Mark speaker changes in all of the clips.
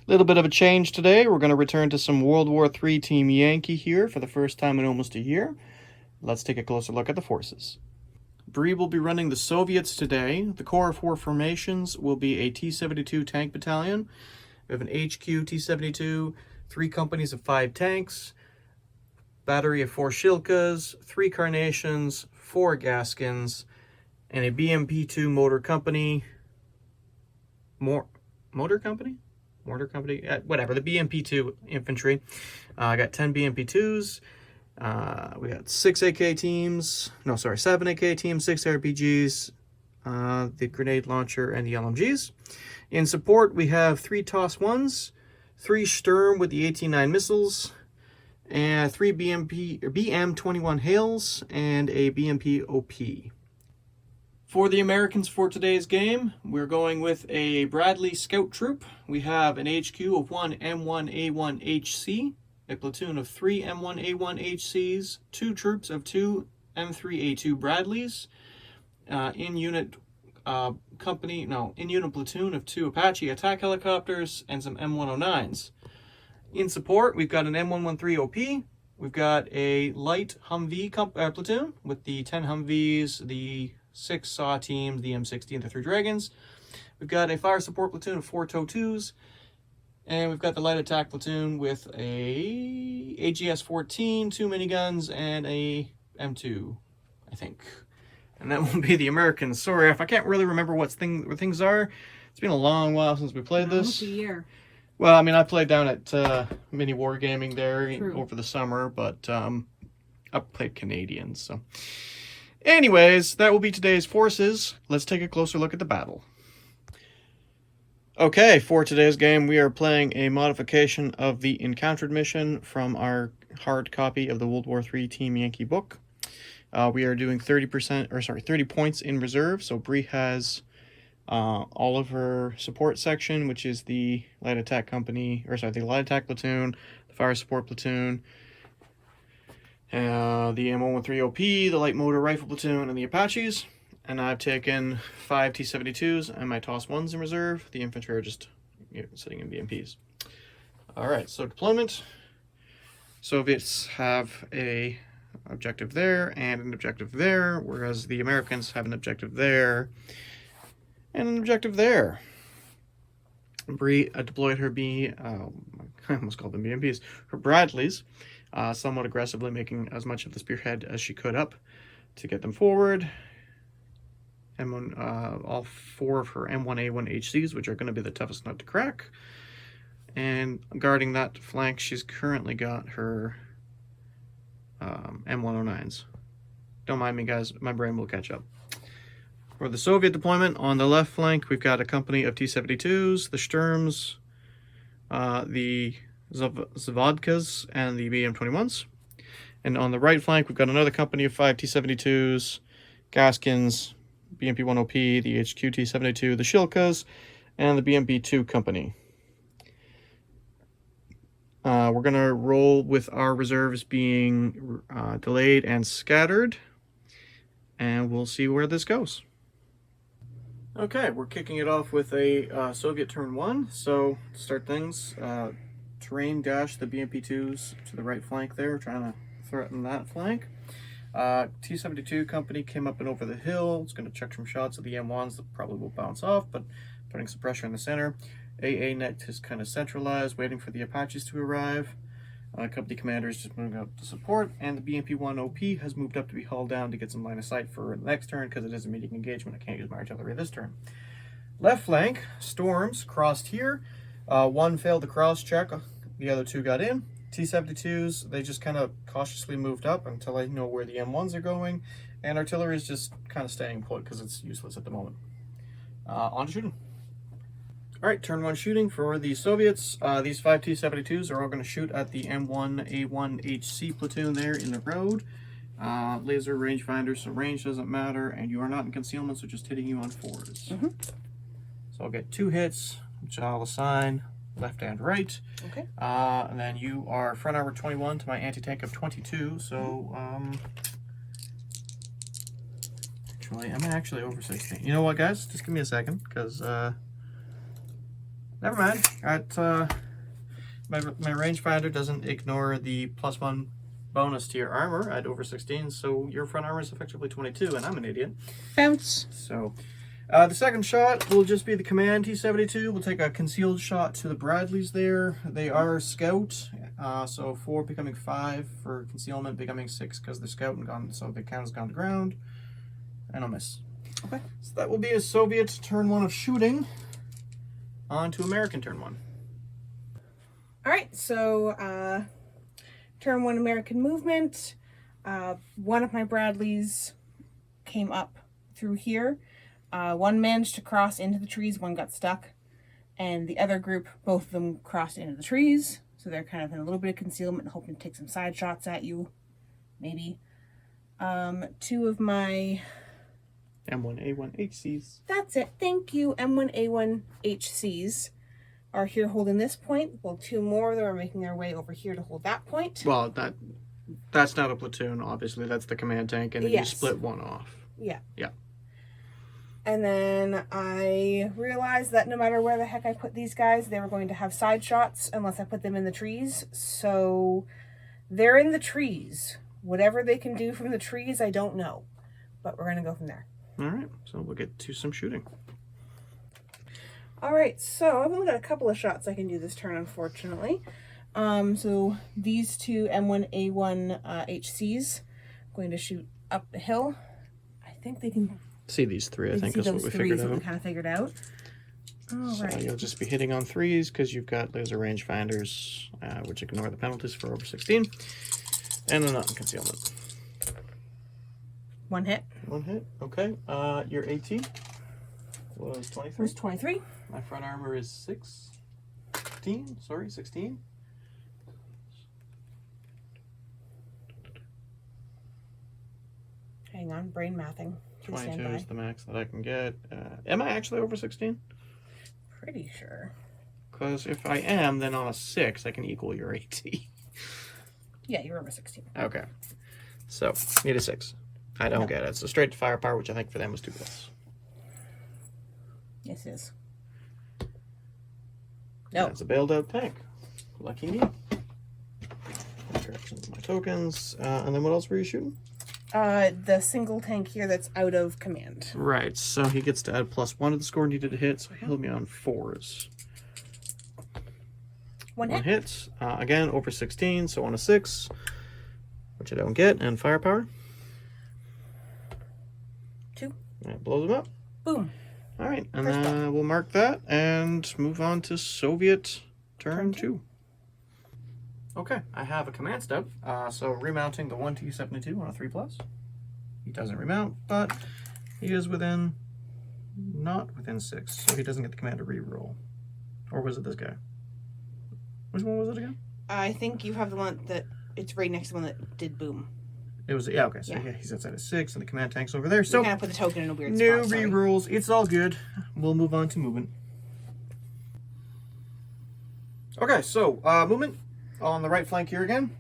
Speaker 1: Little bit of a change today. We're going to return to some World War III Team Yankee here for the first time in almost a year. Let's take a closer look at the forces. Bree will be running the Soviets today. The core of 4 formations will be a T-72 tank battalion. We have an HQ T-72, 3 companies of 5 tanks, battery of 4 Shilkas, 3 Carnations, 4 Gaskins, and a BMP-2 motor company. Motor company, whatever, the BMP-2 infantry. I got 10 BMP-2s. We got 7 AK teams, 6 RPGs, the grenade launcher, and the LMGs. In support, we have 3 TOS-1s, 3 Sturm with the 18-9 missiles, and 3 BM-21 Hales, and a BMP-OP. For the Americans for today's game, we're going with a Bradley Scout Troop. We have an HQ of 1 M1A1HC, a platoon of 3 M1A1HCs, 2 troops of 2 M3A2 Bradleys, in-unit platoon of 2 Apache attack helicopters, and some M109s. In support, we've got an M113OP. We've got a light Humvee platoon with the 10 Humvees, the 6 SAW teams, the M60, and the 3 Dragons. We've got a fire support platoon of 4 TOW-2s. And we've got the light attack platoon with a AGS-14, 2 miniguns, and a M2, I think. And that will be the Americans. Sorry if I can't really remember what things are. It's been a long while since we played this.
Speaker 2: Almost a year.
Speaker 1: Well, I mean, I played down at Mini Wargaming there over the summer, but I played Canadians, so... Anyways, that will be today's forces. Let's take a closer look at the battle. Okay, for today's game, we are playing a modification of the Encountered mission from our hard copy of the World War III Team Yankee book. We are doing 30 points in reserve. So Bree has all of her support section, which is the light attack the light attack platoon, the fire support platoon, the M113OP, the light motor rifle platoon, and the Apaches. And I've taken 5 T-72s and my TOS-1s in reserve. The infantry are just sitting in BMPs. Alright, so deployment. Soviets have a objective there and an objective there, whereas the Americans have an objective there and an objective there. Bree deployed her I almost called them BMPs, her Bradleys, somewhat aggressively, making as much of the spearhead as she could up to get them forward. All 4 of her M1A1HCs, which are going to be the toughest nut to crack. And guarding that flank, she's currently got her M109s. Don't mind me, guys. My brain will catch up. For the Soviet deployment, on the left flank, we've got a company of T-72s, the Sturms, the Zavodkas, and the BM-21s. And on the right flank, we've got another company of 5 T-72s, Gaskins, BMP-1OP, the HQ T-72, the Shilkas, and the BMP-2 company. We're going to roll with our reserves being delayed and scattered, and we'll see where this goes. Okay, we're kicking it off with a Soviet turn 1. So, to start things, terrain dash the BMP-2s to the right flank there, trying to threaten that flank. T-72 company came up and over the hill. It's going to check some shots of the M1s that probably will bounce off, but putting some pressure in the center. AA net is kind of centralized, waiting for the Apaches to arrive. Company commander is just moving up to support, and the BMP-1OP has moved up to be hauled down to get some line of sight for the next turn because it is a meeting engagement. I can't use my artillery this turn. Left flank, Storms crossed here. 1 failed the cross check, the other 2 got in. T-72s, they just kind of cautiously moved up until I know where the M1s are going, and artillery is just kind of staying put because it's useless at the moment. On to shooting. Alright, turn 1 shooting for the Soviets. These 5 T-72s are all going to shoot at the M1A1HC platoon there in the road. Laser rangefinder, so range doesn't matter, and you are not in concealment, so just hitting you on 4s. So I'll get 2 hits, which I'll assign left and right.
Speaker 2: Okay.
Speaker 1: And then you are front armor 21 to my anti-tank of 22, so actually, I'm actually over 16. You know what, guys? Just give me a second, because Never mind. My rangefinder doesn't ignore the +1 bonus to your armor at over 16, so your front armor is effectively 22, and I'm an idiot.
Speaker 2: Bounce.
Speaker 1: So, the second shot will just be the command T-72. We'll take a concealed shot to the Bradleys there. They are scout, so 4 becoming 5 for concealment, becoming 6 because they're scout and gone, so the count has gone to ground, and I'll miss.
Speaker 2: Okay.
Speaker 1: So that will be a Soviet turn 1 of shooting on to American turn 1.
Speaker 2: All right, so turn 1 American movement. One of my Bradleys came up through here. One managed to cross into the trees, one got stuck. And the other group, both of them crossed into the trees. So they're kind of in a little bit of concealment, hoping to take some side shots at you. Maybe. 2 of my...
Speaker 1: M1A1HCs.
Speaker 2: That's it. Thank you. M1A1HCs are here holding this point, while 2 more of them are making their way over here to hold that point.
Speaker 1: Well, that's not a platoon, obviously. That's the command tank, and then you split one off.
Speaker 2: Yeah.
Speaker 1: Yeah.
Speaker 2: And then I realized that no matter where the heck I put these guys, they were going to have side shots unless I put them in the trees. So they're in the trees. Whatever they can do from the trees, I don't know. But we're going to go from there.
Speaker 1: All right. So we'll get to some shooting.
Speaker 2: All right, so I've only got a couple of shots I can do this turn, unfortunately. So these 2 M1A1 HCs, I'm going to shoot up the hill. I think they can
Speaker 1: see these 3. I think that's what we figured out.
Speaker 2: We kind of figured out. All
Speaker 1: so
Speaker 2: right.
Speaker 1: You'll just be hitting on 3s because you've got laser rangefinders, which ignore the penalties for over 16, and they're not in concealment.
Speaker 2: 1 hit.
Speaker 1: 1 hit. Okay. Your AT was 23.
Speaker 2: Was 23.
Speaker 1: My front armor is 16. Sorry, 16.
Speaker 2: Hang on, brain mathing.
Speaker 1: 22 is the max that I can get. Am I actually over 16?
Speaker 2: Pretty sure.
Speaker 1: Because if I am, then on a 6, I can equal your AT.
Speaker 2: Yeah, you're over 16.
Speaker 1: Okay. So, need a 6. I don't get it. So straight to firepower, which I think for them was 2+.
Speaker 2: Yes, it is. No.
Speaker 1: That's a bailed out tank. Lucky me. Grab some of my tokens. And then what else were you shooting?
Speaker 2: The single tank here that's out of command.
Speaker 1: Right, so he gets to add +1 to the score needed to hit, so he'll be on 4s.
Speaker 2: 1
Speaker 1: hit. 1 hit. Again, over 16, so on a 6, which I don't get, and firepower.
Speaker 2: 2.
Speaker 1: That blows him up.
Speaker 2: Boom.
Speaker 1: All right, and then we'll mark that and move on to Soviet turn 2. Okay, I have a command step, so remounting the 1 T-72 on a 3+. He doesn't remount, but he is not within 6, so he doesn't get the command to reroll. Or was it this guy? Which one was it again?
Speaker 2: I think you have the one that, it's right next to the one that did boom.
Speaker 1: It was, yeah, okay, so yeah, he's outside of 6, and the command tank's over there, so...
Speaker 2: You kind of put the token in a weird
Speaker 1: no
Speaker 2: spot,
Speaker 1: rerolls, it's all good. We'll move on to movement. Okay, so, movement. On the right flank here again,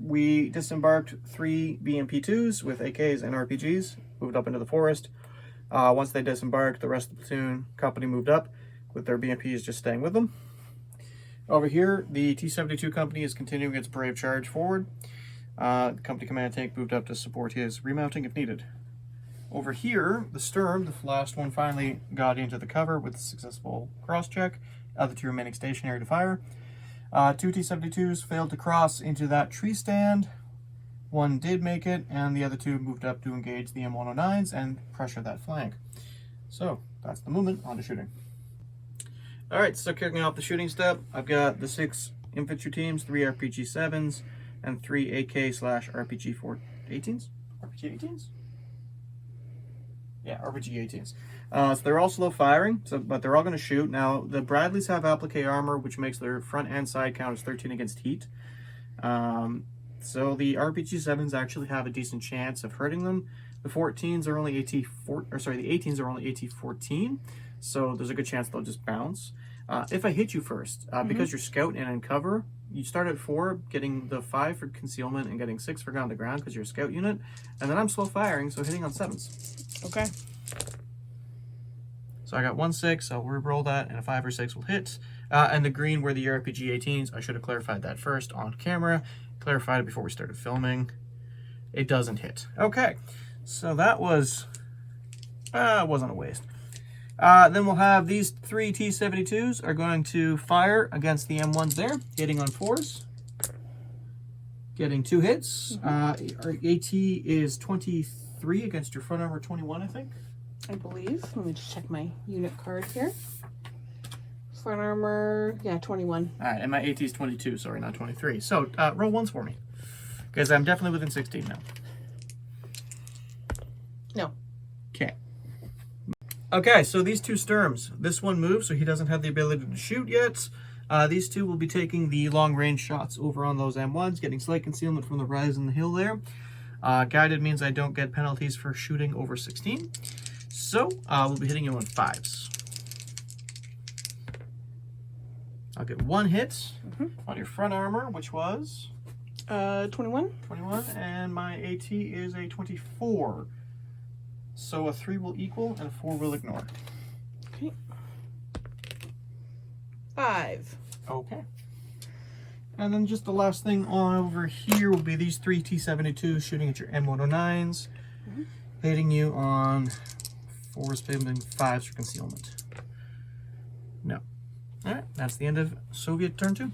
Speaker 1: we disembarked 3 BMP-2s with AKs and RPGs, moved up into the forest. Once they disembarked, the rest of the platoon company moved up, with their BMPs just staying with them. Over here, the T-72 company is continuing its brave charge forward. The company command tank moved up to support his remounting if needed. Over here, the Sturm, the last one, finally got into the cover with a successful cross-check. Other 2 remaining stationary to fire. 2 T-72s failed to cross into that tree stand. 1 did make it, and the other 2 moved up to engage the M109s and pressure that flank. So, that's the movement. On to shooting. Alright, so kicking off the shooting step, I've got the 6 infantry teams, 3 RPG-7s, and 3 AK/RPG-18s? RPG-18s? Yeah, RPG-18s. So they're all slow firing, but they're all going to shoot. Now, the Bradleys have applique armor, which makes their front and side count as 13 against heat. So the RPG-7s actually have a decent chance of hurting them. The 14s are only the 18s are only AT-14, so there's a good chance they'll just bounce. If I hit you first, because you're scout and in cover, you start at 4, getting the 5 for concealment and getting 6 for ground to ground because you're a scout unit, and then I'm slow firing, so hitting on 7s.
Speaker 2: Okay.
Speaker 1: So So I got 1 6, I'll re-roll that, and a 5 or 6 will hit. And the green were the RPG 18s. I should have clarified that first on camera. Clarified it before we started filming. It doesn't hit. Okay, so that was, wasn't a waste. Then we'll have these 3 T-72s are going to fire against the M1s there, hitting on 4s. Getting 2 hits. Our AT is 23 against your front armor 21, I think.
Speaker 2: I believe. Let me just check my unit card here. Front armor, yeah, 21.
Speaker 1: All right, and my AT is 22, sorry, not 23. So roll 1s for me, because I'm definitely within 16 now.
Speaker 2: No.
Speaker 1: Okay. Okay, so these 2 Sturms. This one moves, so he doesn't have the ability to shoot yet. These 2 will be taking the long-range shots over on those M1s, getting slight concealment from the rise in the hill there. Guided means I don't get penalties for shooting over 16. So, we'll be hitting you on 5s. I'll get 1 hit on your front armor, which was
Speaker 2: 21.
Speaker 1: 21, and my AT is a 24. So a 3 will equal, and a 4 will ignore.
Speaker 2: Okay. 5.
Speaker 1: Okay. And then just the last thing on over here will be these 3 T-72s shooting at your M109s, hitting you on 4s, 5s for concealment. No. All right, that's the end of Soviet turn 2.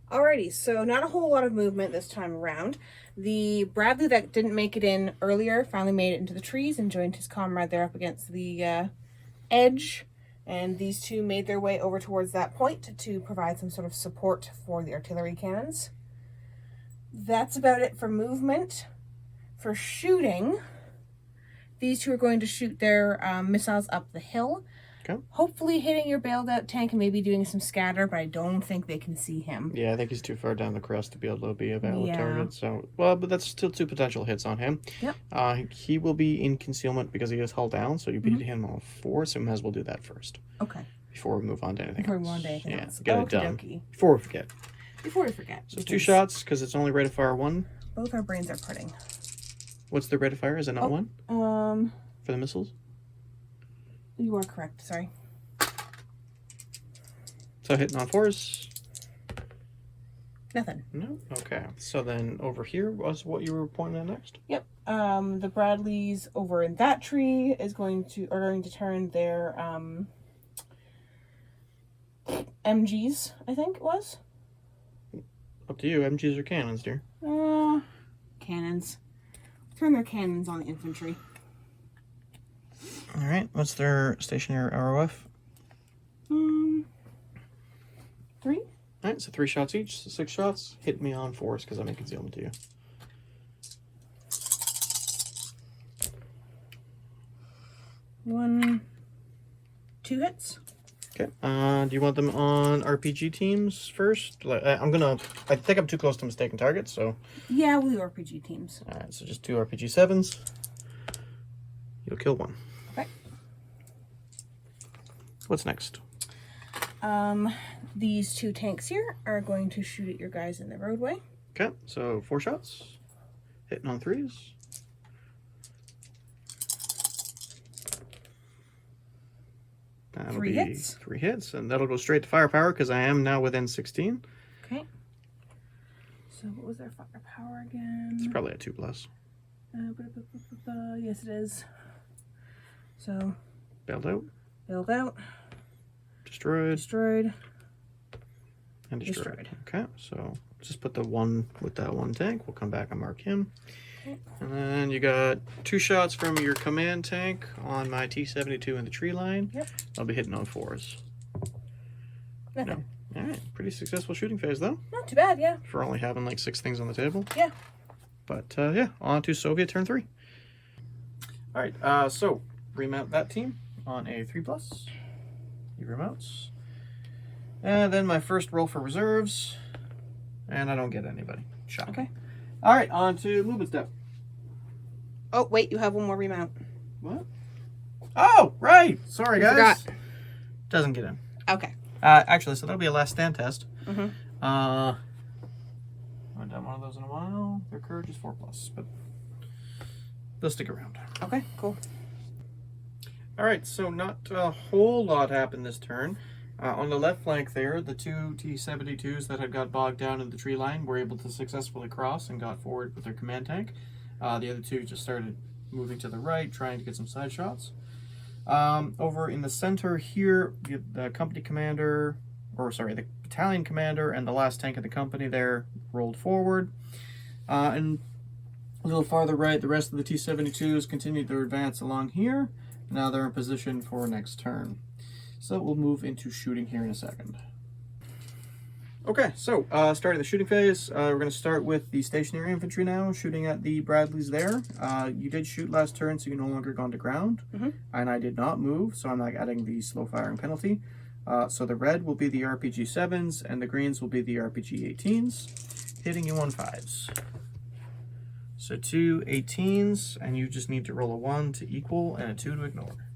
Speaker 2: Alrighty, so not a whole lot of movement this time around. The Bradley that didn't make it in earlier finally made it into the trees and joined his comrade there up against the edge. And these 2 made their way over towards that point to provide some sort of support for the artillery cannons. That's about it for movement. For shooting, these 2 are going to shoot their missiles up the hill.
Speaker 1: Okay.
Speaker 2: Hopefully hitting your bailed out tank and maybe doing some scatter, but I don't think they can see him.
Speaker 1: Yeah, I think he's too far down the crest to be able to be a valid
Speaker 2: Yeah.
Speaker 1: target. So, well, but that's still 2 potential hits on him.
Speaker 2: Yep.
Speaker 1: He will be in concealment because he is hull down, so you beat him on 4, so we might as well do that first.
Speaker 2: Okay.
Speaker 1: Before we move on to anything
Speaker 2: Before we
Speaker 1: else.
Speaker 2: move on to anything
Speaker 1: yeah,
Speaker 2: else.
Speaker 1: get it done.
Speaker 2: Okey-dokey.
Speaker 1: Before we forget.
Speaker 2: Before we forget.
Speaker 1: So 2 shots, because it's only rate of fire 1.
Speaker 2: Both our brains are parting.
Speaker 1: What's the rate of fire? Is it not 1? For the missiles?
Speaker 2: You are correct, sorry.
Speaker 1: So hitting on 4s.
Speaker 2: Nothing.
Speaker 1: No? Okay. So then over here was what you were pointing at next?
Speaker 2: Yep. The Bradleys over in that tree are going to turn their MGs, I think it was.
Speaker 1: Up to you. MGs or cannons, dear?
Speaker 2: Cannons. Turn their cannons on the infantry.
Speaker 1: Alright. What's their stationary ROF?
Speaker 2: 3.
Speaker 1: Alright, so 3 shots each, so 6 shots. Hit me on 4s because I'm in concealment to you.
Speaker 2: One, 2 hits.
Speaker 1: Okay. Do you want them on RPG teams first? I think I'm too close to mistaken targets, so.
Speaker 2: Yeah, we'll do RPG teams.
Speaker 1: Alright, so just 2 RPG 7s. You'll kill 1.
Speaker 2: Okay.
Speaker 1: What's next?
Speaker 2: These 2 tanks here are going to shoot at your guys in the roadway.
Speaker 1: Okay, so 4 shots. Hitting on 3s. That'll
Speaker 2: 3
Speaker 1: be
Speaker 2: hits.
Speaker 1: 3 hits, and that'll go straight to firepower because I am now within 16.
Speaker 2: Okay. So what was their firepower again?
Speaker 1: It's probably a 2+.
Speaker 2: Yes, it is. So.
Speaker 1: Bailed out.
Speaker 2: Bailed out.
Speaker 1: Destroyed.
Speaker 2: Destroyed.
Speaker 1: And destroyed. Okay, so just put the 1 with that 1 tank. We'll come back and mark him.
Speaker 2: Okay.
Speaker 1: And then you got 2 shots from your command tank on my T-72 in the tree line.
Speaker 2: Yep.
Speaker 1: I'll be hitting on 4s.
Speaker 2: Nothing.
Speaker 1: No. All right, pretty successful shooting phase though.
Speaker 2: Not too bad, yeah.
Speaker 1: For only having like 6 things on the table.
Speaker 2: Yeah.
Speaker 1: But yeah, on to Soviet turn 3. All right, so remount that team on a 3+. He remounts. And then my first roll for reserves. And I don't get anybody. Shock.
Speaker 2: Okay.
Speaker 1: All right, on to movement step.
Speaker 2: Oh, wait, you have 1 more remount.
Speaker 1: What? Oh, right. Sorry,
Speaker 2: You
Speaker 1: guys.
Speaker 2: forgot.
Speaker 1: Doesn't get in.
Speaker 2: Okay.
Speaker 1: Actually, so that'll be a last stand test.
Speaker 2: Mm-hmm.
Speaker 1: I haven't done one of those in a while. Their courage is 4+, but they'll stick around.
Speaker 2: Okay, cool.
Speaker 1: All right, so not a whole lot happened this turn. On the left flank there, the two T-72s that had got bogged down in the tree line were able to successfully cross and got forward with their command tank. The other two just started moving to the right, trying to get some side shots. Over in the center here, the company commander, or sorry, the battalion commander and the last tank of the company there rolled forward. And a little farther right, the rest of the T-72s continued their advance along here. Now they're in position for next turn. So we'll move into shooting here in a second. Okay, so starting the shooting phase, we're going to start with the stationary infantry now, shooting at the Bradleys there. You did shoot last turn, so you no longer gone to ground. And I did not move, so I'm not adding the slow firing penalty. So the red will be the RPG-7s, and the greens will be the RPG-18s, hitting you on 5s. So 2 18s, and you just need to roll a 1 to equal and a 2 to ignore.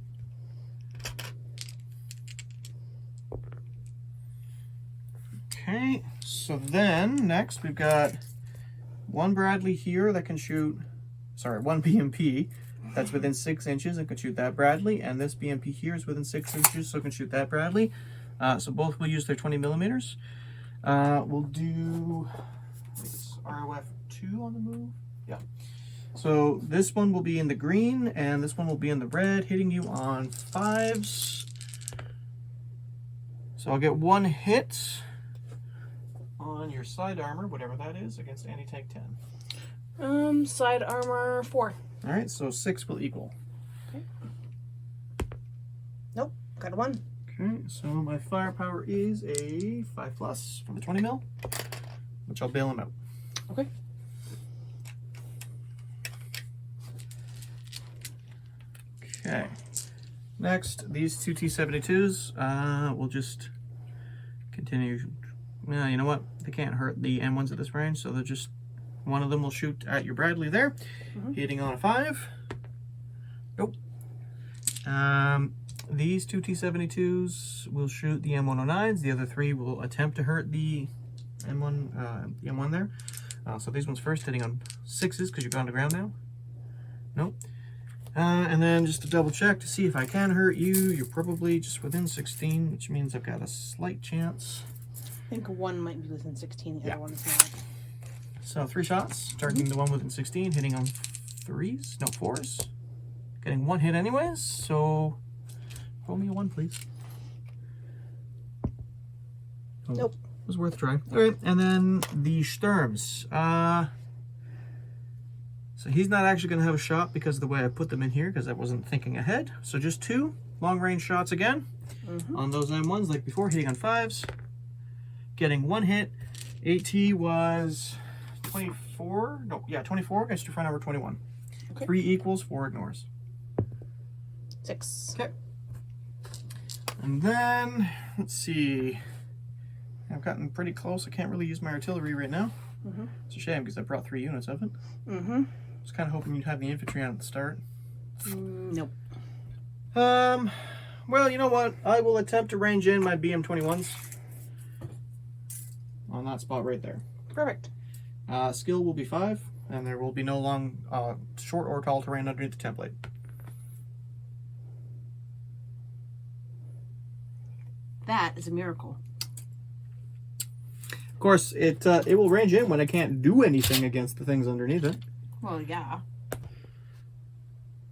Speaker 1: Okay, so then next we've got one Bradley here that can shoot, sorry, one BMP that's within 6 inches and can shoot that Bradley, and this BMP here is within 6 inches, so can shoot that Bradley. So both will use their 20 millimeters. We'll do, I think it's ROF 2 on the move. Yeah. So this one will be in the green and this one will be in the red, hitting you on 5s. So I'll get 1 hit on your side armor, whatever that is, against anti-tank 10.
Speaker 2: Side armor 4.
Speaker 1: All right, so 6 will equal.
Speaker 2: Okay. Nope, got a 1.
Speaker 1: Okay, so my firepower is a 5+ for the 20 mil, which I'll bail him out.
Speaker 2: Okay.
Speaker 1: Okay, next, these two T-72s, we'll just continue. You know what? They can't hurt the M1s at this range, so they'll just, one of them will shoot at your Bradley there, hitting on a 5. Nope. These two T-72s will shoot the M109s. The other 3 will attempt to hurt the M1 there. So these ones first, hitting on 6s because you've gone to ground now. Nope. And then just to double check to see if I can hurt you, you're probably just within 16, which means I've got a slight chance.
Speaker 2: I think 1 might be within 16, the other one is not.
Speaker 1: So 3 shots, targeting the one within 16, hitting on 3s, no 4s. Getting 1 hit anyways, so roll me a 1, please. Oh,
Speaker 2: nope.
Speaker 1: It was worth a try. All right, and then the Sturms. So he's not actually going to have a shot because of the way I put them in here, because I wasn't thinking ahead. So just 2 long-range shots again on those M1s like before, hitting on 5s. Getting 1 hit. AT was 24. No, yeah, 24 against your front number 21. Okay. 3 equals, 4 ignores.
Speaker 2: 6.
Speaker 1: Okay. And then, let's see. I've gotten pretty close. I can't really use my artillery right now. It's a shame because I brought 3 units of it. I was kind of hoping you'd have the infantry on at the start.
Speaker 2: Nope.
Speaker 1: Well, you know what? I will attempt to range in my BM-21s on that spot right there.
Speaker 2: Perfect.
Speaker 1: Skill will be 5, and there will be no long, short or tall terrain underneath the template.
Speaker 2: That is a miracle.
Speaker 1: Of course, it will range in when I can't do anything against the things underneath it.
Speaker 2: Well, yeah.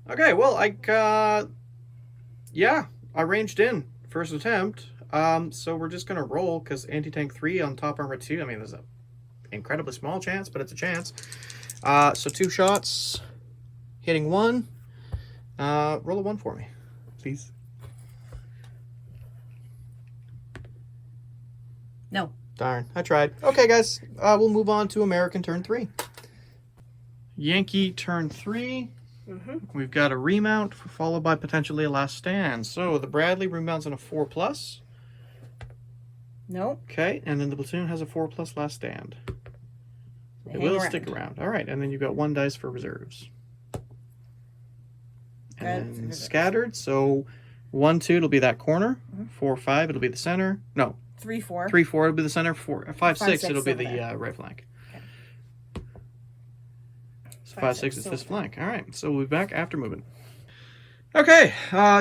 Speaker 1: Okay, well, yeah, I ranged in first attempt. So we're just gonna roll because anti-tank 3 on top armor 2. I mean, there's a incredibly small chance, but it's a chance. So 2 shots, hitting 1. Roll a 1 for me, please.
Speaker 2: No.
Speaker 1: Darn, I tried. Okay, guys, we'll move on to American turn 3. Yankee turn 3. We've got a remount followed by potentially a last stand. So the Bradley remounts on a 4+.
Speaker 2: Nope.
Speaker 1: Okay, and then the platoon has a 4+ last stand. It will stick around. All right, and then you've got 1 dice for reserves. And then scattered. So 1, 2, it'll be that corner. 4, 5, it'll be the center. No.
Speaker 2: 3, 4.
Speaker 1: 3, 4, it'll be the center. 4, 5, 6, it'll be the right flank.
Speaker 2: Okay.
Speaker 1: So 5, 6 is this flank. All right, so we'll be back after moving. Okay,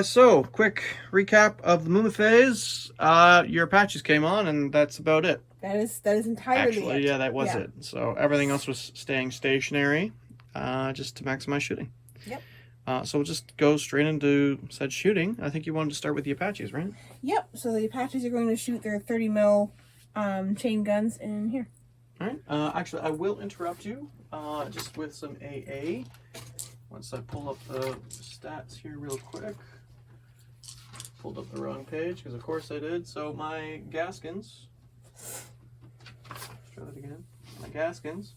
Speaker 1: so quick recap of the movement phase. Your Apaches came on, and that's about it.
Speaker 2: That is entirely
Speaker 1: Actually,
Speaker 2: it.
Speaker 1: yeah, that was it. So everything else was staying stationary, just to maximize shooting.
Speaker 2: Yep.
Speaker 1: So we'll just go straight into said shooting. I think you wanted to start with the Apaches, right?
Speaker 2: Yep. So the Apaches are going to shoot their 30 mil chain guns in here.
Speaker 1: All right. Actually, I will interrupt you just with some AA. Once I pull up the stats here real quick. Pulled up the wrong page, because of course I did. So my Gaskins, let's try that again. My Gaskins,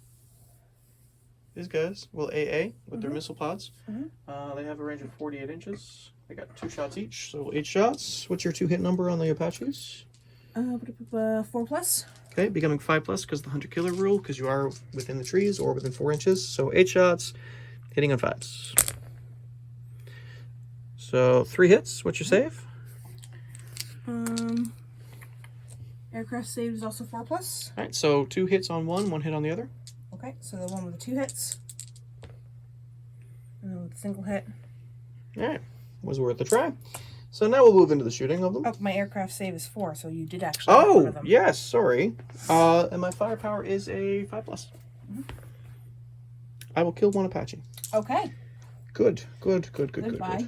Speaker 1: these guys will AA with their missile pods. They have a range of 48 inches. They got 2 shots each, so 8 shots. What's your 2-hit number on the Apaches?
Speaker 2: 4+.
Speaker 1: Okay, becoming 5+ because the hunter-killer rule, because you are within the trees or within 4 inches. So 8 shots, hitting on 5s. So 3 hits. What's your save?
Speaker 2: Aircraft save is also 4+.
Speaker 1: All right, so 2 hits on one, 1 hit on the other.
Speaker 2: Okay, so the one with the 2 hits, and then with the single hit.
Speaker 1: All right, was worth a try. So now we'll move into the shooting of them.
Speaker 2: Oh, my aircraft save is 4, so you did actually. Hit one of them.
Speaker 1: Yes, sorry. And my firepower is a 5+. I will kill 1 Apache.
Speaker 2: Okay.
Speaker 1: Good.
Speaker 2: Goodbye.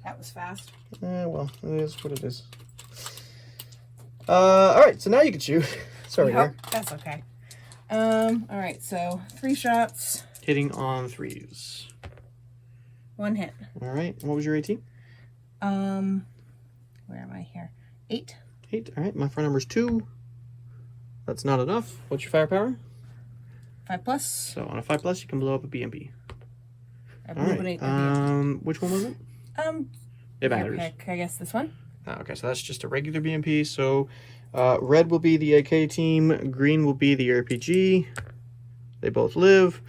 Speaker 2: That was fast.
Speaker 1: Well, it is what it is. All right, so now you can shoot. Sorry,
Speaker 2: Yep, that's okay. All right, so 3 shots.
Speaker 1: Hitting on 3s.
Speaker 2: 1 hit.
Speaker 1: All right, what was your AT?
Speaker 2: Where am I here? 8.
Speaker 1: 8. All right, my front number's 2. That's not enough. What's your firepower?
Speaker 2: 5+.
Speaker 1: So on a 5+, you can blow up a BMP.
Speaker 2: I
Speaker 1: All right. Which one was it? It matters.
Speaker 2: Pick, I guess this one.
Speaker 1: Okay, so that's just a regular BMP. So red will be the AK team, green will be the RPG. They both live.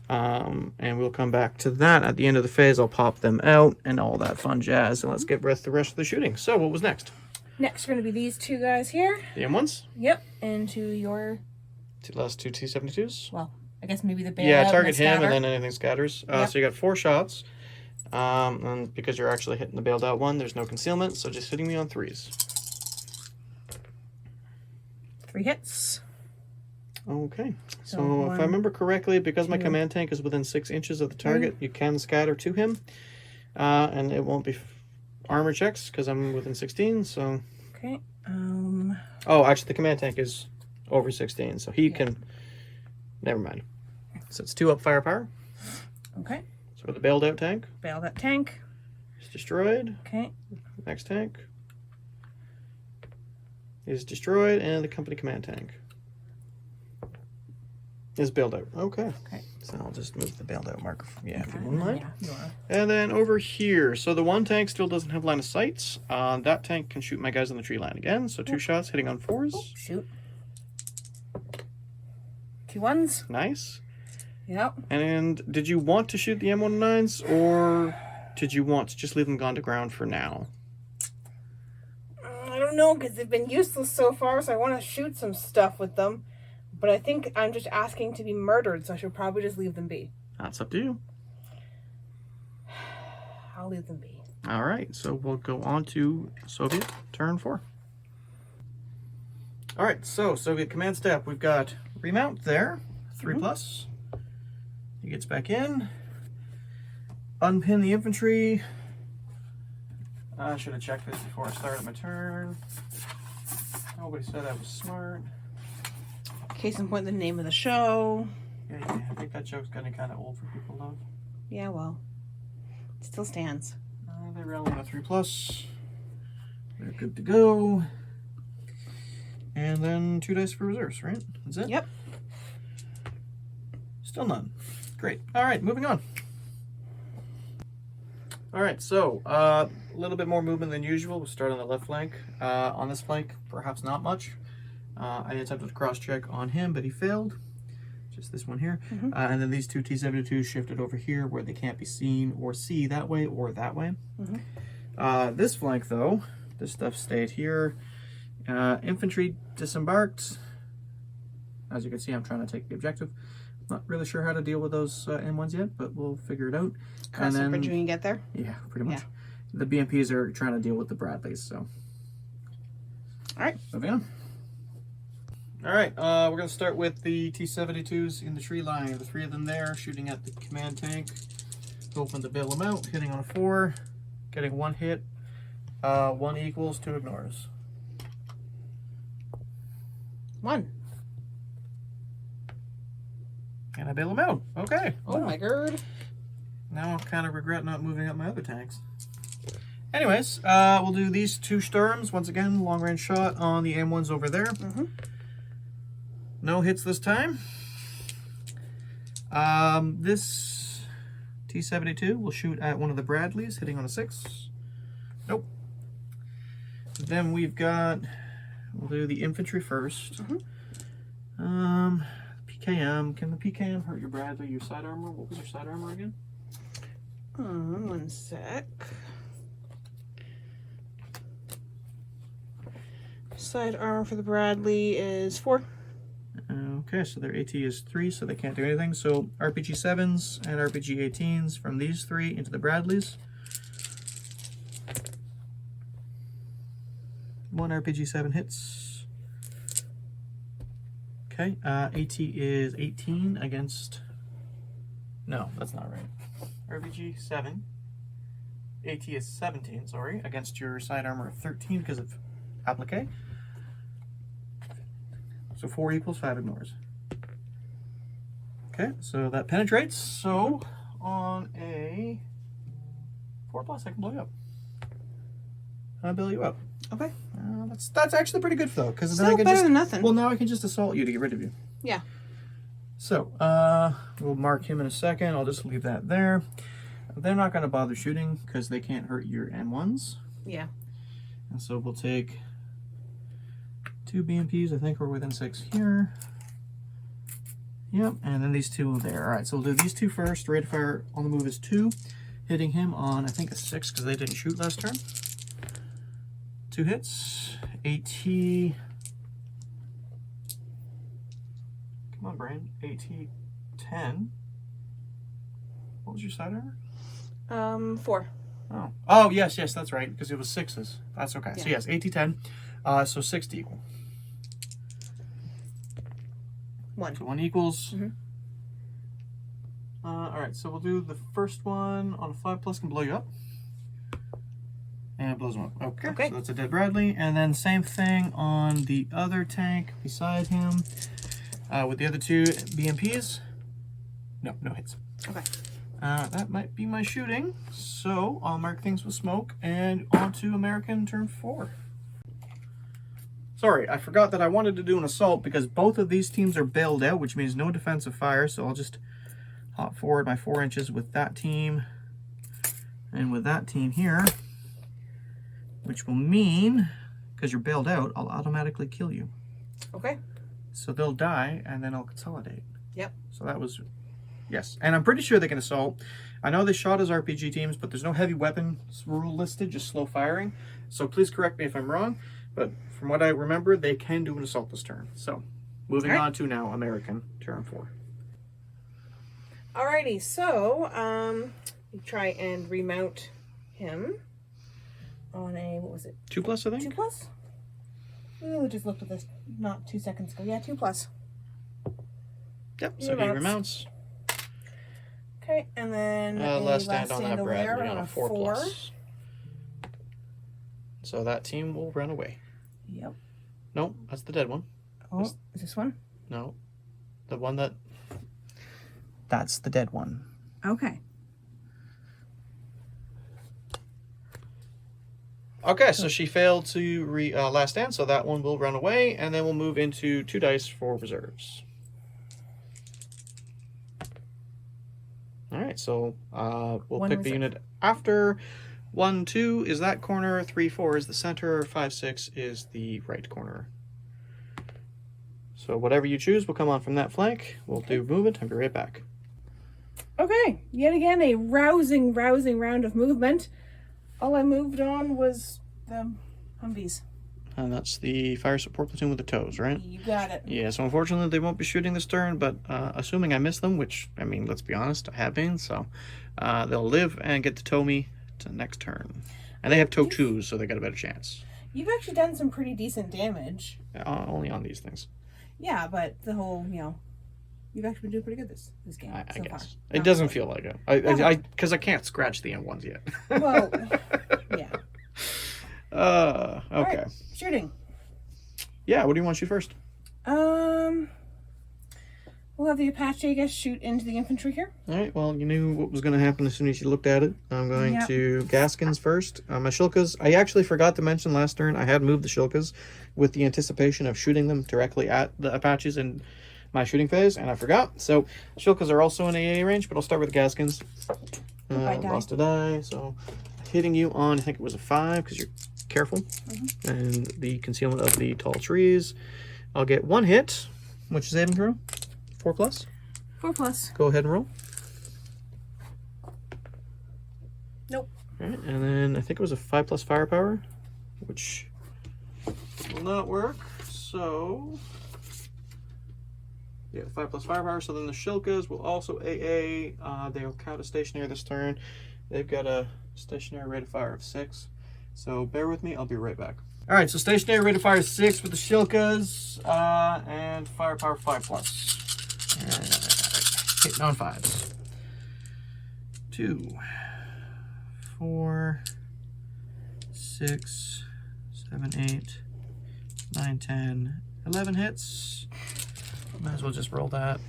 Speaker 1: And we'll come back to that at the end of the phase. I'll pop them out and all that fun jazz. And let's get with the rest of the shooting. So what was next?
Speaker 2: Next are going to be these 2 guys here.
Speaker 1: The M1s?
Speaker 2: Yep, into your...
Speaker 1: 2 last 2 T-72s?
Speaker 2: Well, I guess maybe the bailout.
Speaker 1: Yeah, target
Speaker 2: and
Speaker 1: him and then anything scatters.
Speaker 2: Yep.
Speaker 1: So you got 4 shots. And because you're actually hitting the bailed out one, there's no concealment. So just hitting me on 3s.
Speaker 2: 3 hits.
Speaker 1: Okay. So if I remember correctly, because my command tank is within 6 inches of the target, you can scatter to him. And it won't be armor checks because I'm within 16. So.
Speaker 2: Okay.
Speaker 1: Oh, actually, the command tank is over 16, so he can. Never mind. So it's 2 up firepower.
Speaker 2: Okay.
Speaker 1: So the bailed out tank.
Speaker 2: Bail that tank.
Speaker 1: Is destroyed.
Speaker 2: Okay.
Speaker 1: Next tank is destroyed, and the company command tank is bailed out. Okay.
Speaker 2: Okay.
Speaker 1: So I'll just move the bailed out marker. Yeah, if you
Speaker 2: Okay.
Speaker 1: wouldn't mind.
Speaker 2: Yeah, you are.
Speaker 1: And then over here, so the 1 tank still doesn't have line of sight. That tank can shoot my guys on the tree line again. So 2 shots hitting on 4s.
Speaker 2: Oh, shoot. 2 1s.
Speaker 1: Nice.
Speaker 2: Yep.
Speaker 1: And did you want to shoot the M109s, or did you want to just leave them gone to ground for now?
Speaker 2: I don't know, because they've been useless so far, so I want to shoot some stuff with them. But I think I'm just asking to be murdered, so I should probably just leave them be.
Speaker 1: That's up to you.
Speaker 2: I'll leave them be.
Speaker 1: All right, so we'll go on to Soviet turn 4. All right, so Soviet command step. We've got remount there, 3+. He gets back in. Unpin the infantry. I should have checked this before I started my turn. Nobody said I was smart.
Speaker 2: Case in point, the name of the show.
Speaker 1: Yeah, I think that joke's getting kind of old for people, though.
Speaker 2: Yeah, well, it still stands.
Speaker 1: They roll on a 3+. They're good to go. And then 2 dice for reserves, right? That's it?
Speaker 2: Yep.
Speaker 1: Still none. Great. All right, moving on. All right, so a little bit more movement than usual. We'll start on the left flank. On this flank, perhaps not much. I attempted to cross-check on him, but he failed. Just this one here. And then these 2 T-72s shifted over here where they can't be seen or see that way or that way. This flank, though, this stuff stayed here. Infantry disembarked. As you can see, I'm trying to take the objective. Not really sure how to deal with those M1s yet, but we'll figure it out.
Speaker 2: Cross the bridge when you get there.
Speaker 1: Yeah, pretty much.
Speaker 2: Yeah.
Speaker 1: The BMPs are trying to deal with the Bradleys, so.
Speaker 2: All right.
Speaker 1: Moving on. All right, we're going to start with the T-72s in the tree line. The 3 of them there, shooting at the command tank. Hoping to bail them out, hitting on a 4, getting 1 hit, 1 equals, 2 ignores.
Speaker 2: 1.
Speaker 1: And I bail them out. Okay.
Speaker 2: Oh my god.
Speaker 1: Now I kind of regret not moving up my other tanks. Anyways, we'll do these 2 Sturms. Once again, long range shot on the M1s over there.
Speaker 2: Mm-hmm.
Speaker 1: No hits this time. This T-72 will shoot at one of the Bradleys, hitting on a 6. Nope. Then we've got, we'll do the infantry first.
Speaker 2: Mm-hmm.
Speaker 1: PKM. Can the PKM hurt your Bradley, your side armor? What was your side armor again?
Speaker 2: 1 sec. Side armor for the Bradley is 4.
Speaker 1: Okay, so their AT is 3, so they can't do anything. So RPG 7s and RPG 18s from these 3 into the Bradleys. 1 RPG 7 hits. Okay, AT is 18 against... No, that's not right. RPG 7. AT is 17, sorry, against your side armor of 13 because of applique. So 4 equals, 5 ignores. Okay, so that penetrates. So on a 4+, I can blow you up. I'll blow you up.
Speaker 2: Okay.
Speaker 1: That's actually pretty good though, because then I
Speaker 2: Still
Speaker 1: can
Speaker 2: better
Speaker 1: just
Speaker 2: than nothing.
Speaker 1: well now I can just assault you to get rid of you.
Speaker 2: Yeah.
Speaker 1: So we'll mark him in a second. I'll just leave that there. They're not going to bother shooting because they can't hurt your M1s.
Speaker 2: Yeah.
Speaker 1: And so we'll take 2 BMPs. I think we're within 6 here. Yep, and then these 2 there. All right, so we'll do these 2 first. Rate of fire on the move is 2. Hitting him on, I think, a 6 because they didn't shoot last turn. 2 hits. AT. Come on, brain. AT 10. What was your side armor?
Speaker 2: 4.
Speaker 1: Oh, yes, that's right, because it was 6s. That's okay.
Speaker 2: Yeah.
Speaker 1: So yes, AT 10. So 6 to equal.
Speaker 2: 1.
Speaker 1: So 1 equals.
Speaker 2: Mm-hmm.
Speaker 1: All right, so we'll do the first one on a 5+, can blow you up. And it blows him up. Okay, so that's a dead Bradley. And then same thing on the other tank beside him. With the other 2 BMPs. No hits.
Speaker 2: Okay.
Speaker 1: That might be my shooting. So I'll mark things with smoke and on to American turn 4. Sorry, I forgot that I wanted to do an assault because both of these teams are bailed out, which means no defensive fire. So I'll just hop forward my 4 inches with that team and with that team here, which will mean, because you're bailed out, I'll automatically kill you.
Speaker 2: Okay.
Speaker 1: So they'll die and then I'll consolidate.
Speaker 2: Yep.
Speaker 1: So that was, yes. And I'm pretty sure they can assault. I know they shot as RPG teams, but there's no heavy weapons rule listed, just slow firing. So please correct me if I'm wrong. But from what I remember, they can do an assault this turn. So, moving on to now American turn 4.
Speaker 2: Alrighty, so you try and remount him on a, what was it?
Speaker 1: 2+, I think.
Speaker 2: 2+? We just looked at this not 2 seconds ago. Yeah, 2+.
Speaker 1: Yep. So he remounts.
Speaker 2: Okay, and then
Speaker 1: last stand on that Bradley
Speaker 2: on
Speaker 1: on a 4+. So that team will run away.
Speaker 2: Yep.
Speaker 1: No, that's the dead one.
Speaker 2: Oh, is this one?
Speaker 1: No. The one that... That's the dead one.
Speaker 2: Okay.
Speaker 1: Okay, so she failed to last stand, so that one will run away, and then we'll move into 2 dice for reserves. All right, so we'll pick the unit after. 1, 2 is that corner, 3, 4 is the center, 5, 6 is the right corner. So whatever you choose will come on from that flank. We'll do movement. I'll be right back.
Speaker 2: Okay, yet again a rousing round of movement. All I moved on was the Humvees.
Speaker 1: And that's the fire support platoon with the toes, right?
Speaker 2: You got it.
Speaker 1: Yeah, so unfortunately they won't be shooting this turn, but assuming I miss them, which, I mean, let's be honest, I have been, so they'll live and get to tow me to next turn. And they have tow 2s, so they got a better chance.
Speaker 2: You've actually done some pretty decent damage.
Speaker 1: Only on these things.
Speaker 2: Yeah, but the whole, you've actually been doing pretty good this game
Speaker 1: I
Speaker 2: so
Speaker 1: guess.
Speaker 2: far.
Speaker 1: It doesn't feel like it. Because I can't scratch the M1s yet.
Speaker 2: Well, yeah.
Speaker 1: Okay.
Speaker 2: Right, shooting.
Speaker 1: Yeah, what do you want to shoot first?
Speaker 2: We'll have the Apache, I guess, shoot into the infantry here.
Speaker 1: All right, well, you knew what was going to happen as soon as you looked at it. I'm going to Gaskins first. My Shilkas, I actually forgot to mention last turn, I had moved the Shilkas with the anticipation of shooting them directly at the Apaches in my shooting phase, and I forgot. So, Shilkas are also in AA range, but I'll start with Gaskins. Lost a die, so hitting you on, I think it was a 5, because you're careful. And the concealment of the tall trees. I'll get 1 hit, which is saving throw. 4+?
Speaker 2: 4+.
Speaker 1: Go ahead and roll.
Speaker 2: Nope.
Speaker 1: All right, and then I think it was a 5+ firepower, which will not work. So, yeah, 5+ firepower. So then the Shilkas will also AA. They'll count as stationary this turn. They've got a stationary rate of fire of 6. So bear with me, I'll be right back. All right, so stationary rate of fire is 6 with the Shilkas, and firepower 5+. Hitting on 5s. 2, 4, 6, 7, 8, 9, 10, 11 hits. Might as well just roll that.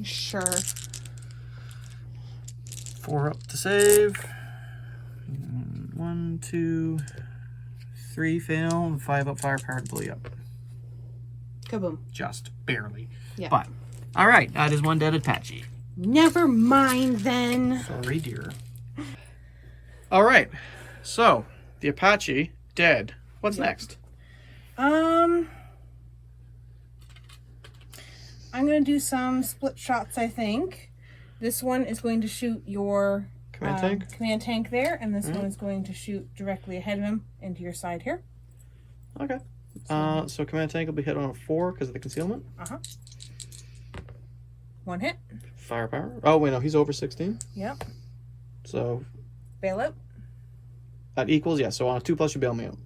Speaker 2: Sure.
Speaker 1: 4 up to save. 1, 2, 3 fail, and 5 up firepower to blow you up.
Speaker 2: Kaboom.
Speaker 1: Just barely.
Speaker 2: Yeah.
Speaker 1: But, all right, that is 1 dead Apache.
Speaker 2: Never mind then.
Speaker 1: Sorry, dear. All right, so the Apache dead. What's next?
Speaker 2: I'm gonna do some split shots, I think. This one is going to shoot your
Speaker 1: Command
Speaker 2: tank there, and this one is going to shoot directly ahead of him into your side here.
Speaker 1: Okay. So command tank will be hit on a 4 because of the concealment.
Speaker 2: 1 hit.
Speaker 1: Firepower. Oh wait, no, he's over 16.
Speaker 2: Yep.
Speaker 1: So
Speaker 2: Bail out.
Speaker 1: that equals, yeah. So on a 2+, you bail me out.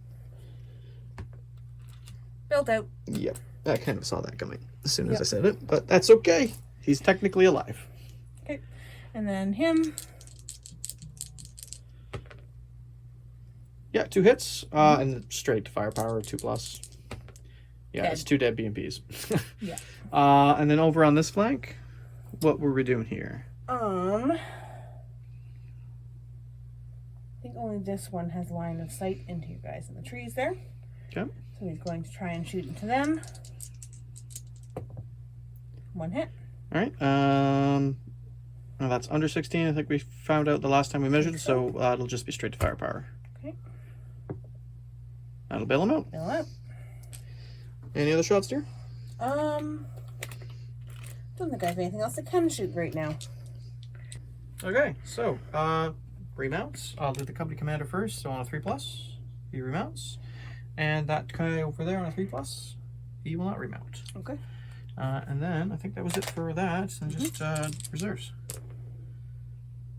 Speaker 2: Bailed out.
Speaker 1: Yep. I kind of saw that coming as soon as I said it, but that's okay. He's technically alive.
Speaker 2: Okay. And then him.
Speaker 1: Yeah, 2 hits, and straight to firepower, 2+. Yeah,
Speaker 2: Dead.
Speaker 1: it's 2 dead BMPs.
Speaker 2: Yeah.
Speaker 1: And then over on this flank, what were we doing here?
Speaker 2: I think only this one has line of sight into you guys in the trees there.
Speaker 1: Okay.
Speaker 2: So he's going to try and shoot into them. 1 hit.
Speaker 1: All right. Now that's under 16. I think we found out the last time we measured, so it'll just be straight to firepower.
Speaker 2: Okay.
Speaker 1: That'll bail him out.
Speaker 2: Bail out.
Speaker 1: Any other shots, dear?
Speaker 2: Don't think I have anything else that can shoot right now.
Speaker 1: Okay, so remounts. I'll do the company commander first. So on a 3+, he remounts, and that guy over there on a 3+, he will not remount.
Speaker 2: Okay.
Speaker 1: And then I think that was it for that, and just reserves.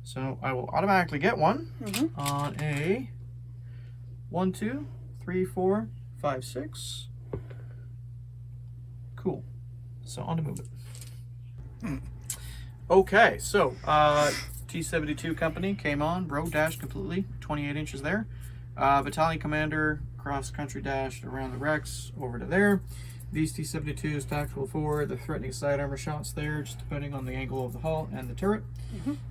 Speaker 1: So I will automatically get one on a 1, 2, 3, 4, 5, 6. Cool. So on to move it. Okay, so T-72 company came on, road dashed completely, 28 inches there. Battalion commander cross country dashed around the wrecks over to there. These T-72s tactical forward, they're threatening side armor shots there, just depending on the angle of the hull and the turret.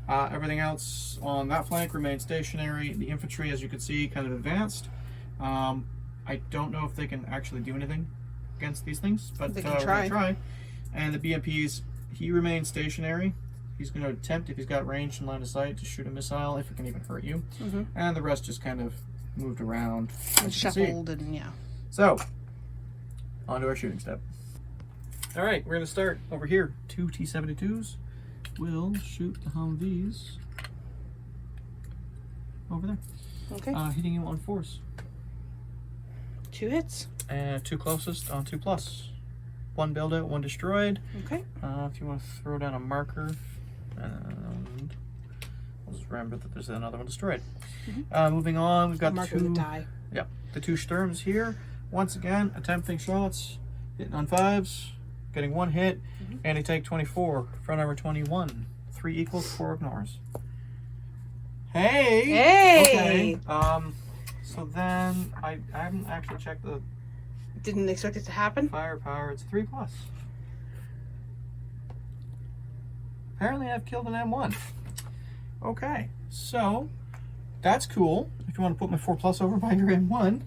Speaker 1: Everything else on that flank remained stationary. The infantry, as you can see, kind of advanced. I don't know if they can actually do anything against these things, but
Speaker 2: they
Speaker 1: we're
Speaker 2: can
Speaker 1: gonna try. And the BMPs, he remains stationary. He's going to attempt, if he's got range and line of sight, to shoot a missile if it can even hurt you. And the rest just kind of moved around
Speaker 2: and shuffled, and yeah.
Speaker 1: So, on to our shooting step. All right, we're going to start over here. 2 T-72s will shoot the Humvees over there.
Speaker 2: Okay.
Speaker 1: Hitting you on force.
Speaker 2: 2 hits.
Speaker 1: And 2 closest on 2+. 1 build out, 1 destroyed.
Speaker 2: Okay.
Speaker 1: If you want to throw down a marker, and we'll just remember that there's another one destroyed. Moving on, we've got the 2
Speaker 2: die.
Speaker 1: Yeah, the 2 Sturms here. Once again, attempting shots, hitting on 5s, getting 1 hit, and they take 24. Front armor 21. 3 equals, 4 ignores. Hey!
Speaker 2: Hey!
Speaker 1: Okay. So then I haven't actually checked the
Speaker 2: Didn't expect it to happen.
Speaker 1: firepower. It's 3+. Apparently I've killed an M1. Okay, so that's cool. If you want to put my 4+ over by your M1.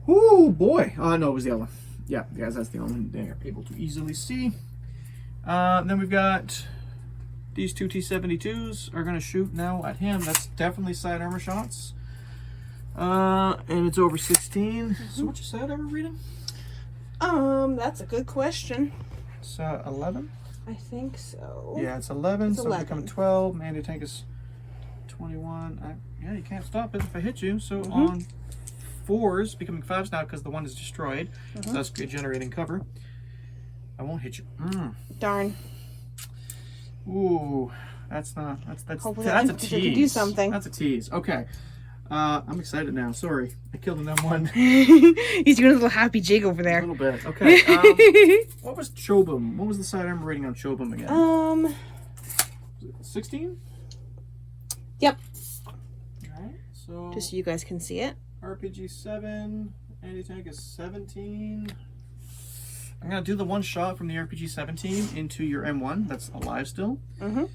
Speaker 1: Oh boy. No, it was the other one. Yeah, guys, that's the only one they're able to easily see. Then we've got these 2 T-72s are going to shoot now at him. That's definitely side armor shots. And it's over 16. So what's your side armor reading?
Speaker 2: That's a good question.
Speaker 1: It's 11.
Speaker 2: I think so.
Speaker 1: Yeah, it's 11.
Speaker 2: It's
Speaker 1: So
Speaker 2: 11.
Speaker 1: it's become 12. Mandy tank is 21. Yeah, you can't stop it if I hit you. So on 4s, becoming 5s now because the 1 is destroyed. So that's generating cover. I won't hit you.
Speaker 2: Darn.
Speaker 1: Ooh, that's
Speaker 2: Hopefully
Speaker 1: that's a
Speaker 2: that
Speaker 1: tease.
Speaker 2: can do something.
Speaker 1: That's a tease. Okay. I'm excited now. Sorry, I killed an M1.
Speaker 2: He's doing a little happy jig over
Speaker 1: A
Speaker 2: there.
Speaker 1: little bit. Okay. What was Chobham? What was the side armor rating on Chobham again? 16?
Speaker 2: Yep.
Speaker 1: Alright, so
Speaker 2: Just so you guys can see it.
Speaker 1: RPG 7, anti-tank is 17. I'm gonna do the 1 shot from the RPG 17 into your M1 that's alive still. Hitting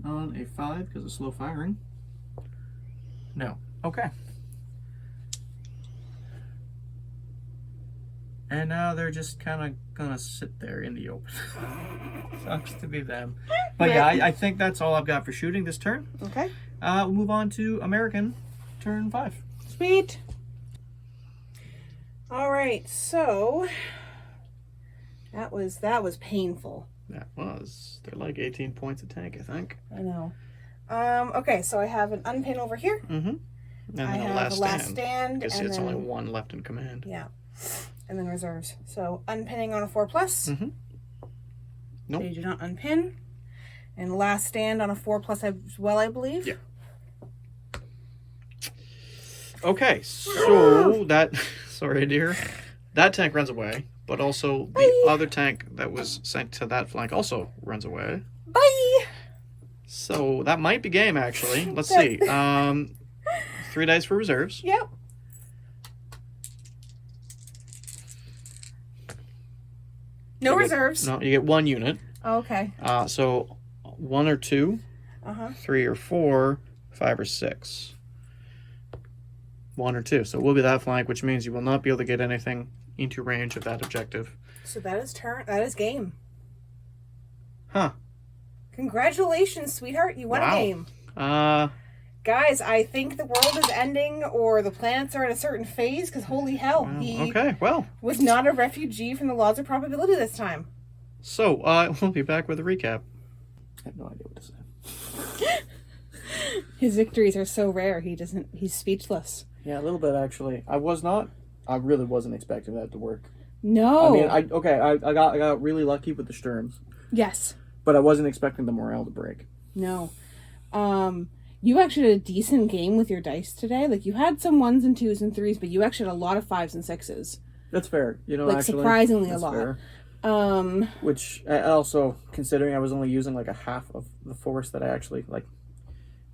Speaker 1: on a 5 because of slow firing. No. Okay. And now they're just kind of gonna sit there in the open. Sucks to be them. But yeah, I think that's all I've got for shooting this turn.
Speaker 2: Okay.
Speaker 1: We'll move on to American, turn 5.
Speaker 2: Sweet. All right, so that was painful.
Speaker 1: That was. They're like 18 points a tank, I think.
Speaker 2: I know. Okay, so I have an unpin over here.
Speaker 1: And then
Speaker 2: I have a last stand.
Speaker 1: Because
Speaker 2: and
Speaker 1: it's
Speaker 2: then,
Speaker 1: only 1 left in command.
Speaker 2: Yeah. And then reserves. So unpinning on a 4+.
Speaker 1: Nope.
Speaker 2: So you do not unpin. And last stand on a 4+ as well, I believe.
Speaker 1: Yeah. Okay, so that, sorry dear, that tank runs away, but also the other tank that was sent to that flank also runs away.
Speaker 2: Bye!
Speaker 1: So that might be game, actually. Let's see. 3 dice for reserves.
Speaker 2: Yep. No reserves.
Speaker 1: No, you get 1 unit.
Speaker 2: Oh, okay.
Speaker 1: So 1 or 2, 3 or 4, 5 or 6. 1 or 2. So it will be that flank, which means you will not be able to get anything into range of that objective.
Speaker 2: So that is turn. That is game.
Speaker 1: Huh.
Speaker 2: Congratulations, sweetheart. You won a game. Guys, I think the world is ending or the planets are in a certain phase because holy hell, he was not a refugee from the laws of probability this time.
Speaker 1: So, we'll be back with a recap. I have no idea what to say.
Speaker 2: His victories are so rare, he's speechless.
Speaker 1: Yeah, a little bit actually. I really wasn't expecting that to work.
Speaker 2: No.
Speaker 1: I mean, I got really lucky with the Sturms.
Speaker 2: Yes.
Speaker 1: But I wasn't expecting the morale to break.
Speaker 2: No. You actually had a decent game with your dice today. Like, you had some 1s and 2s and 3s, but you actually had a lot of 5s and 6s.
Speaker 1: That's fair. You know,
Speaker 2: like,
Speaker 1: actually,
Speaker 2: surprisingly a lot.
Speaker 1: Fair. Which, also, considering I was only using, like, a half of the force that I actually, like,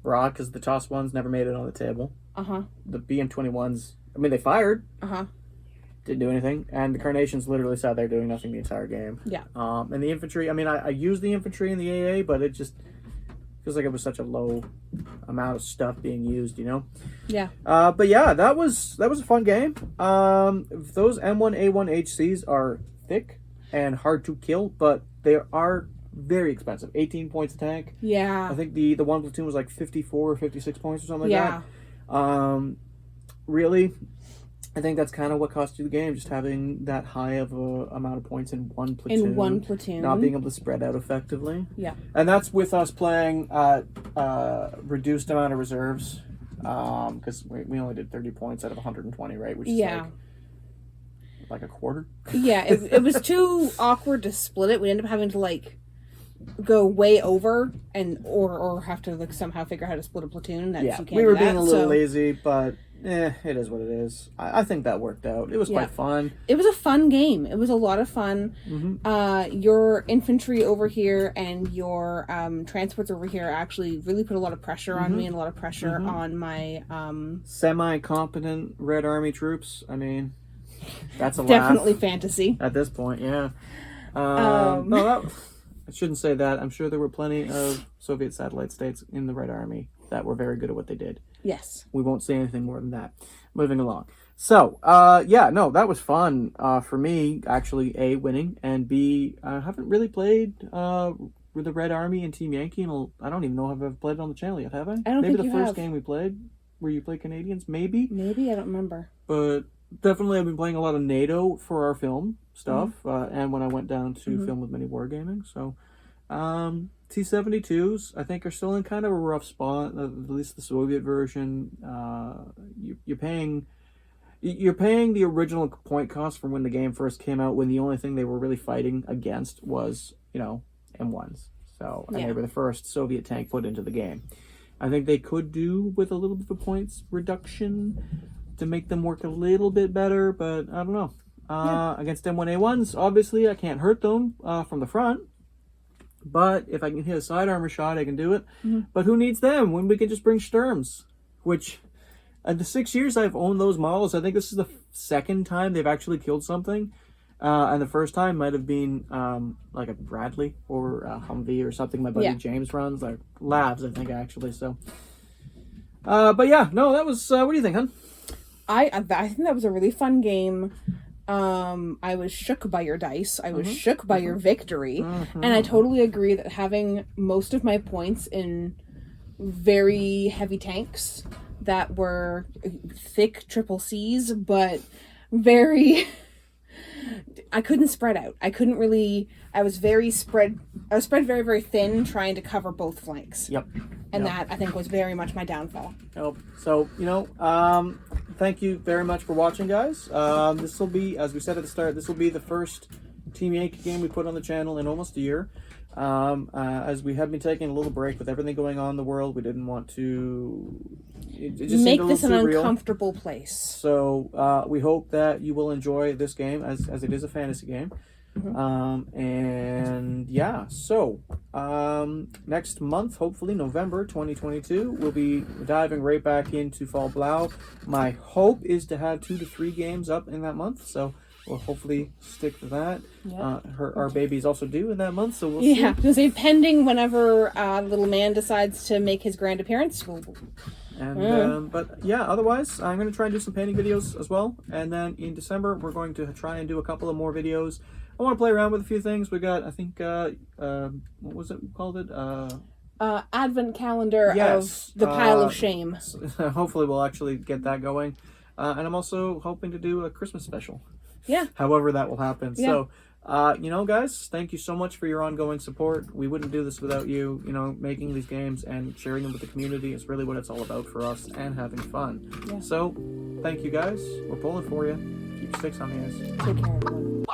Speaker 1: brought, because the toss ones never made it on the table. The BM-21s, I mean, they fired. Didn't do anything. And the Carnations literally sat there doing nothing the entire game.
Speaker 2: Yeah.
Speaker 1: And the infantry, I mean, I used the infantry in the AA, but it just feels like it was such a low amount of stuff being used, you know?
Speaker 2: Yeah.
Speaker 1: But yeah, that was a fun game. Those M1A1 HCs are thick and hard to kill, but they are very expensive. 18 points a tank.
Speaker 2: Yeah.
Speaker 1: I think the one platoon was like 54 or 56 points or something like that. Really, I think that's kind of what cost you the game, just having that high of a amount of points in one platoon. Not being able to spread out effectively.
Speaker 2: Yeah.
Speaker 1: And that's with us playing reduced amount of reserves because we only did 30 points out of 120, right? Which is like a quarter.
Speaker 2: Yeah, it was too awkward to split it. We ended up having to like go way over and or have to like somehow figure out how to split a platoon. You can't
Speaker 1: we were
Speaker 2: do
Speaker 1: being
Speaker 2: that,
Speaker 1: a little lazy, but it is what it is. I think that worked out. It was quite fun.
Speaker 2: It was a fun game. It was a lot of fun. Your infantry over here and your transports over here actually really put a lot of pressure on me and a lot of pressure on my
Speaker 1: semi-competent Red Army troops. I mean, that's a
Speaker 2: definitely
Speaker 1: laugh
Speaker 2: fantasy
Speaker 1: at this point. Yeah. I shouldn't say that. I'm sure there were plenty of Soviet satellite states in the Red Army that were very good at what they did.
Speaker 2: Yes.
Speaker 1: We won't say anything more than that. Moving along. So, that was fun for me, actually, A, winning, and B, I haven't really played with the Red Army and Team Yankee, and I don't even know if I've played it on the channel yet, have I?
Speaker 2: I don't
Speaker 1: Maybe
Speaker 2: think
Speaker 1: the
Speaker 2: you
Speaker 1: first
Speaker 2: have.
Speaker 1: game we played, where you play Canadians, maybe?
Speaker 2: Maybe, I don't remember.
Speaker 1: But definitely I've been playing a lot of NATO for our film stuff, and when I went down to film with Mini Wargaming, so... T-72s, I think, are still in kind of a rough spot. At least the Soviet version. You're paying the original point cost from when the game first came out, when the only thing they were really fighting against was, M1s. So, and they were the first Soviet tank put into the game. I think they could do with a little bit of a points reduction to make them work a little bit better, but I don't know. Against M1A1s, obviously, I can't hurt them from the front. But if I can hit a side armor shot, I can do it. But who needs them when we can just bring Sturms? Which, in the 6 years I've owned those models, I think this is the second time they've actually killed something. And the first time might have been like a Bradley or a Humvee or something my buddy James runs. Like Labs, I think, actually. So, but yeah, no, that was... what do you think, hon?
Speaker 2: I think that was a really fun game. I was shook by your dice. I was shook by your victory. And I totally agree that having most of my points in very heavy tanks that were thick triple C's, but very... I couldn't spread out. I couldn't really... I was spread very, very thin, trying to cover both flanks.
Speaker 1: Yep.
Speaker 2: And that, I think, was very much my downfall.
Speaker 1: So, thank you very much for watching, guys. This will be, as we said at the start, this will be the first Team Yankee game we put on the channel in almost a year. As we have been taking a little break with everything going on in the world, we didn't want to
Speaker 2: make this an uncomfortable place.
Speaker 1: So we hope that you will enjoy this game as it is a fantasy game. Next month, hopefully November 2022, we'll be diving right back into Fall Blau. My hope is to have 2 to 3 games up in that month, so we'll hopefully stick to that. Our baby's also due in that month, so we'll see.
Speaker 2: Yeah, because pending whenever little man decides to make his grand appearance.
Speaker 1: But yeah, otherwise, I'm going to try and do some painting videos as well. And then in December, we're going to try and do a couple of more videos. I want to play around with a few things. We got, I think, what was it called?
Speaker 2: Advent calendar of the pile of shame.
Speaker 1: Hopefully we'll actually get that going. And I'm also hoping to do a Christmas special.
Speaker 2: Yeah.
Speaker 1: However that will happen.
Speaker 2: Yeah.
Speaker 1: So, guys, thank you so much for your ongoing support. We wouldn't do this without you. Making these games and sharing them with the community is really what it's all about for us, and having fun. Yeah. So, thank you, guys. We're pulling for you. Keep your sticks on the ice.
Speaker 2: Take care, everyone.